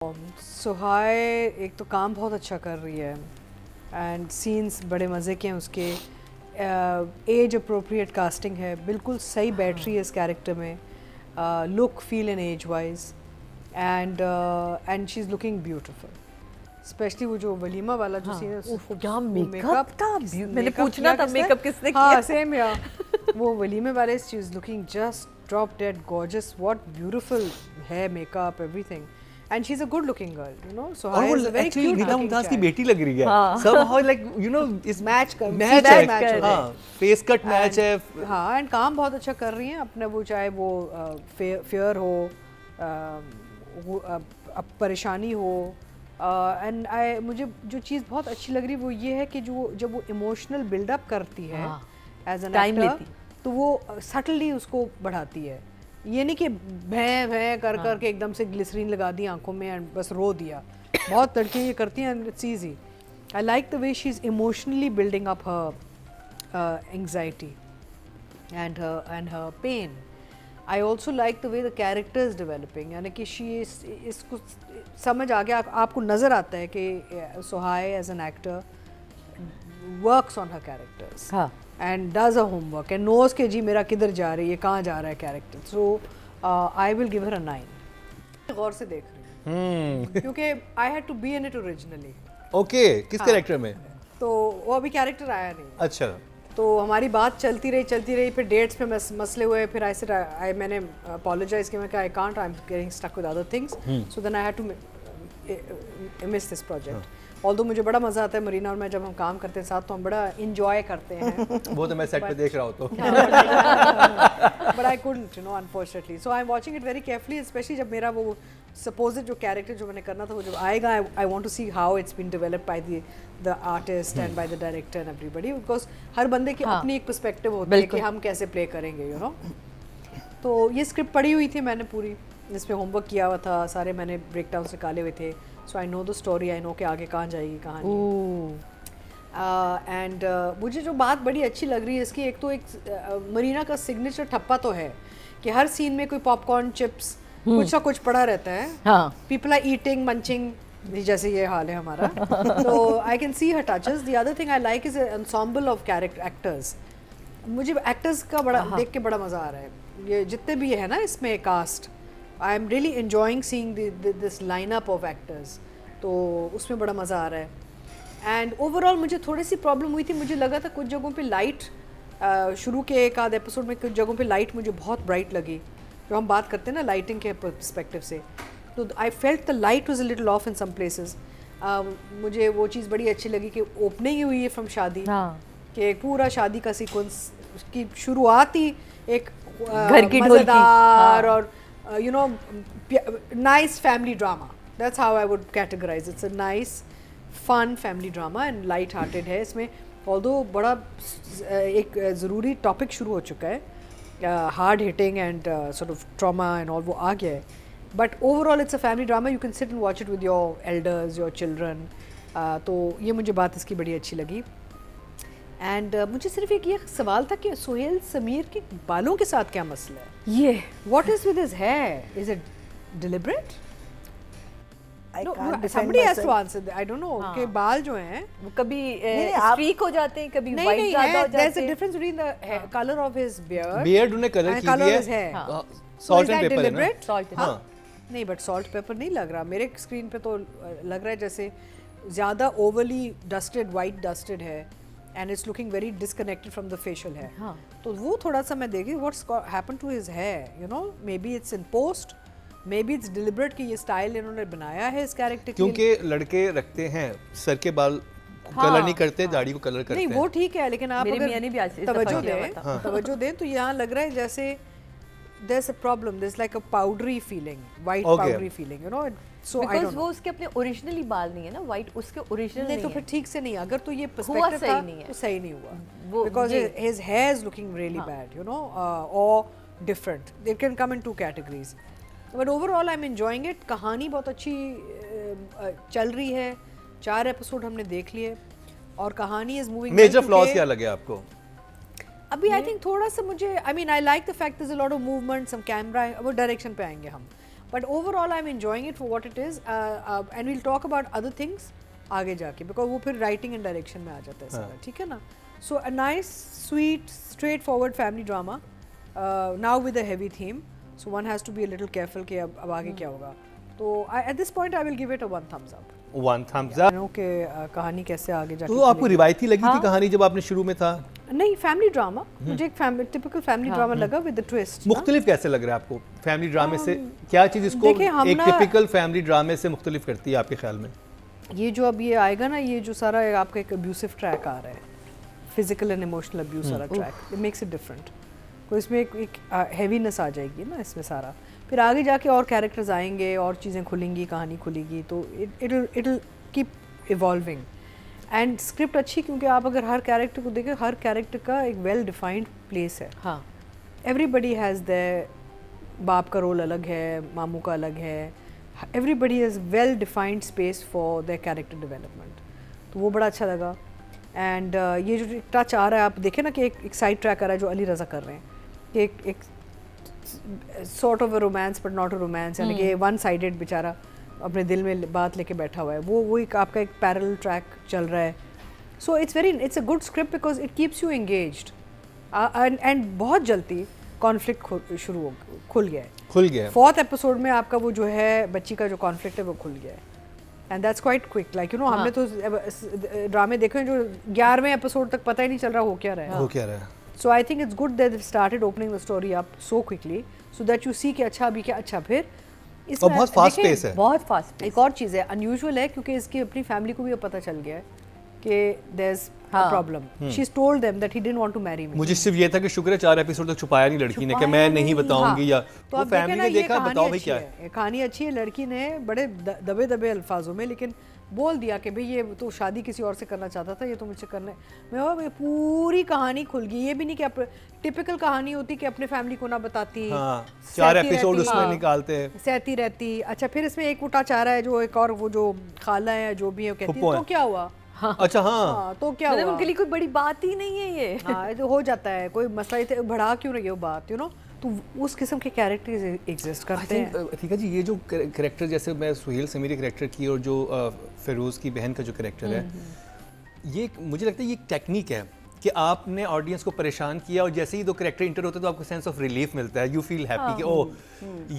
सुहाय एक तो काम बहुत अच्छा कर रही है एंड सीन्स बड़े मज़े के हैं उसके। एज अप्रोप्रिएट कास्टिंग है, बिल्कुल सही बैठ रही है इस कैरेक्टर में, look feel and age wise and she is looking beautiful. Specially वो जो वलीमा वाला जो सीन है क्या मेकअप था, मैंने पूछना था मेकअप किसने किया। हाँ सेम यार वो वलीमे वाले she is looking just drop dead gorgeous, what beautiful है makeup everything and she's a good looking girl, you know, so और वो एक्चुअली नीता मुमताज की बेटी लग रही है somehow like you know इस मैच है, हाँ फेस कट मैच है, हाँ एंड काम बहुत अच्छा कर रही हैं अपने, वो चाहे वो फेयर हो, परेशानी हो, एंड मुझे जो चीज़ बहुत अच्छी लग रही है वो ये है कि जो जब वो इमोशनल बिल्डअप करती है एज एन एक्टर तो वो सटली उसको बढ़ाती है। ये नहीं कि भैं भैं कर कर के एकदम से ग्लिसरीन लगा दी आंखों में एंड बस रो दिया। बहुत लड़कियाँ ये करती हैं, it's easy. I like the way she is emotionally building up her anxiety and her pain. I also like the way the character is developing, यानी कि शी इसको समझ आ गया, आपको नज़र आता है कि सुहाय as an actor works on her characters and does a homework and knows कि जी मेरा किधर जा रही है, कहाँ जा रहा है character. So I will give her a 9। गौर से देख रही हूँ क्योंकि I had to be in it originally। Okay किस कैरेक्टर में? तो वो अभी कैरेक्टर आया नहीं। अच्छा तो हमारी बात चलती रही, फिर डेट्स पे मसले हुए, फिर मैंने अपोलोजाइज किया, मैं I can't, I am getting stuck with other things, so then I had to miss this project. Although मुझे बड़ा मज़ा आता है, मरीना और मैं जब हम काम करते हैं साथ तो हम बड़ा इंजॉय करते हैं। वो तो मैं सेट पे देख रहा हूँ तो but I couldn't you know unfortunately, so I am watching it very carefully, specially जब मेरा वो सपोज्ड जो कैरेक्टर जो मैंने करना था वो जब आएगा, I want to see how it's been developed by the artist and by the director and everybody, because हर बंदे की अपनी एक पर्सपेक्टिव होती है कि हम कैसे प्ले करेंगे, यू नो। तो ये स्क्रिप्ट पढ़ी हुई थी मैंने पूरी, जिसमें होमवर्क किया हुआ था, सारे मैंने ब्रेक डाउन निकाले हुए थे, so I know the story, I know कि आगे कहाँ जाएगी कहानी। एंड मुझे जो बात बड़ी अच्छी लग रही है इसकी, एक तो एक मरीना का सिग्नेचर ठप्पा तो है कि हर सीन में कोई पॉपकॉर्न चिप्स कुछ ना कुछ पड़ा रहता है, पीपल आर ईटिंग मंचिंग, जैसे ये हाल है हमारा। तो I can see her touches. The other thing I like is ensemble of character actors. मुझे एक्टर्स का बड़ा देख के बड़ा मज़ा आ रहा है, ये जितने भी है ना इसमें cast, I am really enjoying seeing this lineup of actors, तो उसमें बड़ा मज़ा आ रहा है। एंड ओवरऑल मुझे थोड़ी सी प्रॉब्लम हुई थी, मुझे लगा था कुछ जगहों पे लाइट, शुरू के एक आध एपिसोड में कुछ जगहों पे लाइट मुझे बहुत ब्राइट लगी, जो हम बात करते हैं ना लाइटिंग के पर्सपेक्टिव से, तो I felt the light was a little off in some places. मुझे वो चीज़ बड़ी अच्छी लगी कि ओपनिंग ही हुई है फ्रॉम शादी, कि पूरा शादी का सीक्वेंस की शुरुआत ही एक घर की मज़ेदार और you know nice family drama, that's how I would categorize, it's a nice fun family drama and light hearted है इसमें। although बड़ा एक ज़रूरी टॉपिक शुरू हो चुका है, hard hitting and sort of trauma and all वो आ गया है, but overall it's a family drama, you can sit and watch it with your elders, your children। तो ये मुझे बात इसकी बड़ी अच्छी लगी। एंड मुझे सिर्फ एक ये सवाल था कि सोहेल समीर के बालों के साथ क्या मसला है? ये what is with his hair, is it deliberate? somebody has to answer that, I don't know कि बाल जो हैं वो कभी स्ट्रीक हो जाते हैं, कभी वाइट ज़्यादा हो जाते हैं। there's a difference between the color of his beard उन्हें कलर की है, सॉल्ट एंड पेपर है ना, सॉल्ट। नहीं बट सॉल्ट पेपर नहीं लग रहा मेरे स्क्रीन पे, तो लग रहा है जैसे ज़्यादा ओवरली डस्टेड, वाइट डस्टेड है and it's looking very disconnected from the facial hair। तो वो थोड़ा सा मैं देखी what's happened to his hair, you know, maybe it's in post, maybe it's deliberate कि ये स्टाइल इन्होंने बनाया है इस कैरेक्टर के लिए, क्योंकि लड़के रखते हैं सर के बाल कलर नहीं करते, दाढ़ी को कलर करते हैं। नहीं वो ठीक है, लेकिन आप अगर तवज्जो दें तो यहाँ लग रहा है जैसे there's a problem, there's like a powdery feeling, white powdery feeling, you know, so I don't know, वो उसके अपने ओरिजिनली बाल नहीं है ना, वाइट उसके ओरिजिनल नहीं है, तो फिर ठीक से नहीं, अगर तो ये पर्सपेक्टिव था तो सही नहीं हुआ, because his hair is looking really bad, you know, or different, it can come in two categories, but overall I'm enjoying it। कहानी बहुत अच्छी चल रही है, 4 एपिसोड हमने देख लिए और कहानी इज मूविंग। मेजर फ्लॉज क्या लगे आपको? अभी आई थिंक थोड़ा सा मुझे, I mean I like the fact there is a lot of movement, some camera, वो डायरेक्शन पे आएंगे हम, but overall I am enjoying it for what it is and we'll talk about other things आगे जाके, because वो फिर writing and direction में आ जाता है सारा, ठीक है ना. So a nice sweet straightforward family drama now with a heavy theme, so one has to be a little careful कि अब आगे क्या होगा. तो at this point I will give it a 1 thumbs up. 1 thumbs up. कि कहानी कैसे आगे जाके. तो आपको रिवायती लगी थी कहानी जब आपने शुरू में था? नहीं, फैमिली ड्रामा. मुझे एक टिपिकल फैमिली ड्रामा लगा विद द ट्विस्ट. मुख्तलिफ कैसे लग रहा है आपको फैमिली ड्रामे से? क्या चीज़ इसको एक टिपिकल फैमिली ड्रामे से मुख्तलिफ करती है आपके ख्याल में? ये जो अब ये आएगा ना, ये जो सारा आपका एक अब्यूसिव ट्रैक आ रहा है, फिजिकल एंड इमोशनल अब्यूज वाला track, it makes it different. तो इसमें एक हैवीनेस आ जाएगी ना इसमें सारा. फिर आगे जाके और कैरेक्टर्स आएंगे और चीज़ें खुलेंगी, कहानी खुलेगी, तो it will keep evolving. And script अच्छी, क्योंकि आप अगर हर कैरेक्टर को देखें, हर कैरेक्टर का एक वेल डिफाइंड प्लेस है. हाँ, एवरीबडी हैज़ द, बाप का रोल अलग है, मामू का अलग है, everybody has well defined space for the character development. तो वो बड़ा अच्छा लगा. एंड ये जो टच आ रहा है, आप देखें ना कि एक साइड ट्रैक आ रहा है जो अली रज़ा कर रहे हैं, कि एक sort of a romance but not a romance, यानी कि वन साइडेड बेचारा अपने दिल में बात लेके बैठा हुआ है, वो एक आपका एक पैरेलल ट्रैक चल रहा है. So it's a good script because it keeps you engaged. And बहुत जल्दी कॉन्फ्लिक्ट खुल गया है. 4th एपिसोड में आपका वो जो है बच्ची का जो कॉन्फ्लिक्ट है वो खुल गया है. And that's quite quick, like you know, हमने तो ड्रामे देखे जो 11वें एपिसोड तक पता ही नहीं चल रहा हो क्या रहा है. So I think it's good that they've started opening the story up so quickly, so that you see कि अच्छा अभी क्या, अच्छा फिर इसमें बहुत फास्ट पेस है. बहुत फास्ट. एक और चीज़ है, अनयूजुअल है, क्योंकि इसकी अपनी फैमिली को भी अब पता चल गया है कि there's a problem. She's told them that he didn't want to marry me. मुझे सिर्फ ये था कि शुक्र है 4 एपिसोड तक छुपाया नहीं लड़की ने कि मैं नहीं बताऊंगी. या तो फैमिली ने देखा, बताओ भाई क्या है. कहानी अच्छी है, लड़की ने बड़े दबे दबे अल्फाजों में लेकिन बोल दिया कि भाई ये तो शादी किसी और से करना चाहता था, ये तो मुझसे करना है. मैं पूरी कहानी खुल गई. ये भी नहीं कि टिपिकल कहानी होती कि अपने फैमिली को ना बताती. 4 एपिसोड उसमें निकालते हैं, सहती रहती. अच्छा, फिर इसमें एक उठा चाह रहा है जो एक और वो जो खाला है जो भी है, कहती है तो क्या हुआ. अच्छा, हाँ, तो क्या हुआ, उनके लिए कोई बड़ी बात ही नहीं है ये. हाँ, तो हो जाता है, कोई मसला बढ़ा क्यों रही है वो बात, यू नो. तो उस किस्म के कैरेक्टर्स एग्जिस्ट करते हैं. ठीक है जी, ये जो कैरेक्टर, जैसे मैं सुहेल समीर कैरेक्टर की और जो फेरोज़ की बहन का जो कैरेक्टर है, ये मुझे लगता है ये एक टेक्निक है कि आपने ऑडियंस को परेशान किया और जैसे ही दो कैरेक्टर इंटर होते हैं तो आपको सेंस ऑफ रिलीफ मिलता है. यू फील हैप्पी कि ओह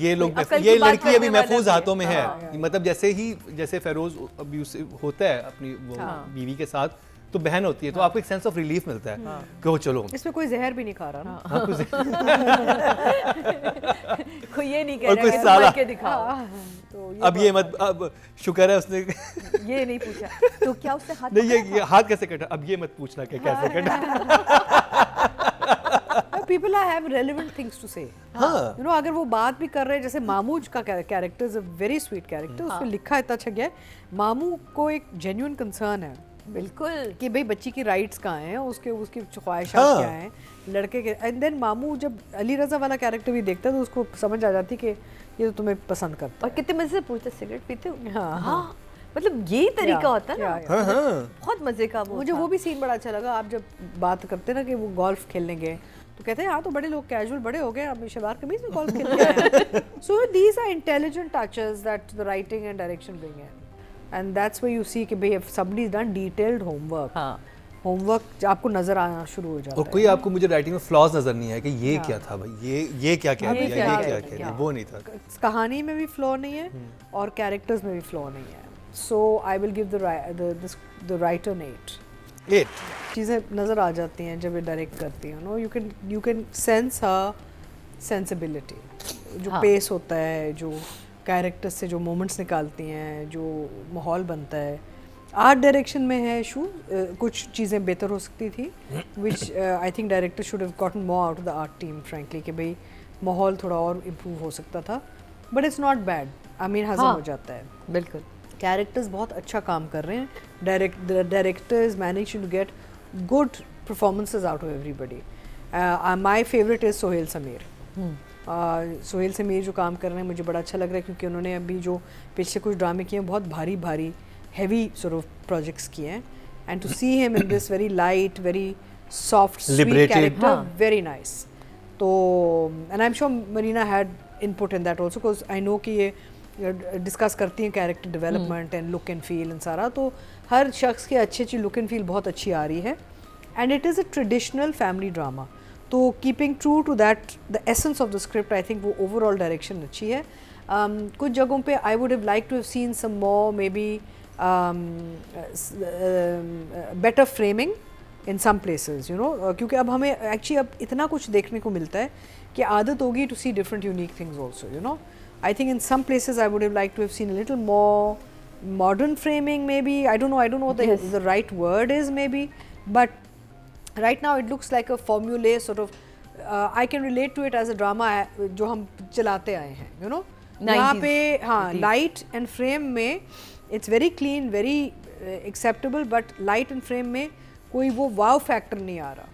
ये लोग, ये लड़की अभी महफूज हाथों में है. मतलब जैसे फेरोज अब्यूसिव होता है अपनी वो बीवी के साथ, तो बहन होती है, तो आपको एक सेंस ऑफ रिलीफ मिलता है कि वो चलो इसमें कोई जहर भी नहीं खा रहा ना. कोई ये नहीं कह रहा कि मार के दिखाओ. तो अब ये मत, अब शुक्र है उसने ये नहीं पूछा. तो क्या उससे हाथ नहीं, ये हाथ कैसे कटा, अब ये मत पूछना कि कैसे कटा. People have relevant things to say. You know, अगर वो बात भी कर रहे हैं, जैसे मामू का character is a very sweet character, उसमें लिखा इतना अच्छा गया है. मामू को एक जेन्युइन कंसर्न है, बिल्कुल, कि भाई बच्ची की राइट्स कहाँ हैं, उसकी ख्वाहिशात क्या हैं लड़के के. एंड देन मामू जब अली रज़ा वाला कैरेक्टर भी देखता है तो उसको समझ आ जाती कि ये तो तुम्हें पसंद करता है. और कितने मजे से पूछते, सिगरेट पीते हो. हाँ, मतलब यही तरीका होता है ना. बहुत मजे का. मुझे वो भी सीन बड़ा अच्छा लगा. आप जब बात करते ना कि वो गोल्फ खेलने गए, तो कहते हैं हाँ तो बड़े लोग कैजुअल बड़े हो गए, अब शलवार कमीज में गोल्फ खेलने गए. So these are intelligent touches that the writing and direction bring in. And that's where you see कि भाई if somebody has done detailed homework, homework आपको नजर आना शुरू हो जाता है. और कोई आपको मुझे राइटिंग में फ्लॉज नजर नहीं है कि ये क्या था भाई, ये क्या कह दिया, ये क्या कह दिया, वो नहीं था. कहानी में भी फ्लॉ नहीं है और कैरेक्टर्स में भी फ्लॉ नहीं है. So I will give the writer an 8. चीज़ें नज़र आ जाती हैं जब ये डायरेक्ट करती हैं. No, you can sense her sensibility, जो पेस होता है, जो कैरेक्टर्स से जो मोमेंट्स निकालती हैं, जो माहौल बनता है. आर्ट डायरेक्शन में है इशू, कुछ चीज़ें बेहतर हो सकती थी, which I think director should have gotten more out of the art team frankly, कि भाई माहौल थोड़ा और इम्प्रूव हो सकता था. But it's not bad, I mean हज़म हो जाता है. बिल्कुल, कैरेक्टर्स बहुत अच्छा काम कर रहे हैं. Directors manage to get good performances out of everybody. My favourite is Sohail Sameer. Sohail Sameer जो काम कर रहे हैं मुझे बड़ा अच्छा लग रहा है, क्योंकि उन्होंने अभी जो पिछले कुछ ड्रामे किए हैं बहुत भारी हैवी सॉर्ट ऑफ प्रोजेक्ट्स किए हैं. And to see him in this very light, very soft, sweet character, very nice. तो and I am sure Marina had input in that also, because I know कि ये डिस्कस करती हैं character development and look and feel and सारा, तो हर शख्स की अच्छी लुक एंड फील बहुत अच्छी आ रही है, and it is a traditional family drama. तो keeping true to that the essence of the script, I think वो ओवरऑल डायरेक्शन अच्छी है. कुछ जगहों पे I would have like to have seen some more maybe better framing in some places, you know, क्योंकि अब हमें actually अब इतना कुछ देखने को मिलता है कि आदत होगी to see different unique things also, you know. I think in some places I would have liked to have seen a little more modern framing maybe. I don't know what the right word is maybe, but right now it looks like a formulae sort of. I can relate to it as a drama जो हम चलाते आए हैं, you know. यहाँ पे हाँ light and frame में it's very clean, very acceptable, but light and frame में कोई वो wow factor नहीं आ रहा,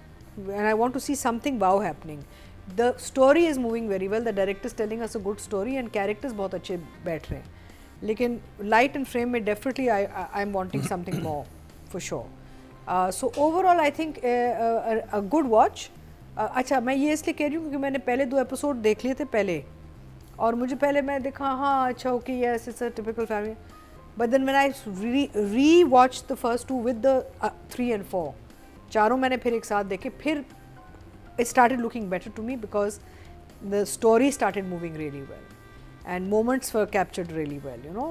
and I want to see something wow happening. The story is moving very well, the director is telling us a good story and characters बहुत अच्छे बैठ रहे हैं, लेकिन light and frame में definitely I'm wanting something more for sure. So overall I think a good watch. अच्छा मैं ये इसलिए कह रही हूँ क्योंकि मैंने पहले 2 एपिसोड देख लिए थे पहले, और मुझे पहले मैं देखा हाँ अच्छा okay yes it's a typical family, but then when I re-watched the first 2 with the 3 and 4, चारों मैंने फिर एक साथ देखे, फिर it started looking better to me because the story started moving really well and moments were captured really well, you know.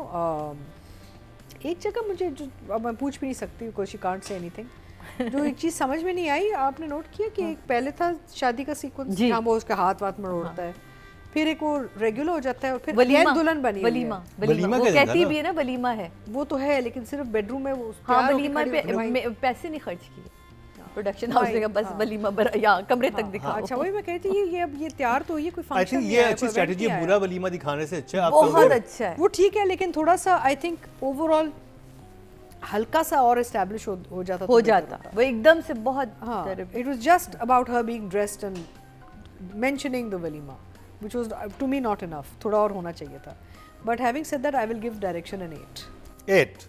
एक जगह मुझे जो अब मैं पूछ भी नहीं सकती because she can't say anything, जो एक चीज़ समझ में नहीं आई, आपने नोट किया कि एक पहले था शादी का सीक्वेंस जहाँ वो उसका हाथ वाथ मरोड़ता है, फिर एक वो रेगुलर हो जाता है और फिर अगेन दुल्हन बनी वलीमा वो कहती भी है ना वलीमा है, वो तो है, लेकिन सिर्फ बेडरूम में वो वलीमा पे पैसे नहीं खर्च किए, प्रोडक्शन हाउस में बस वलीमा या कमरे तक दिखा. अच्छा वही मैं कहती हूँ ये अब ये तैयार तो ये कोई फंक्शन. आई थिंक ये अच्छी स्ट्रेटजी है, बुरा वलीमा दिखाने से अच्छा है. बहुत अच्छा है वो, ठीक है, लेकिन थोड़ा सा आई थिंक ओवरऑल हल्का सा और एस्टैब्लिश हो जाता वो एकदम से बहुत. It was just about her being dressed and mentioning the walima which was to me not enough, थोड़ा और होना चाहिए था. But having said that I will give direction an 8.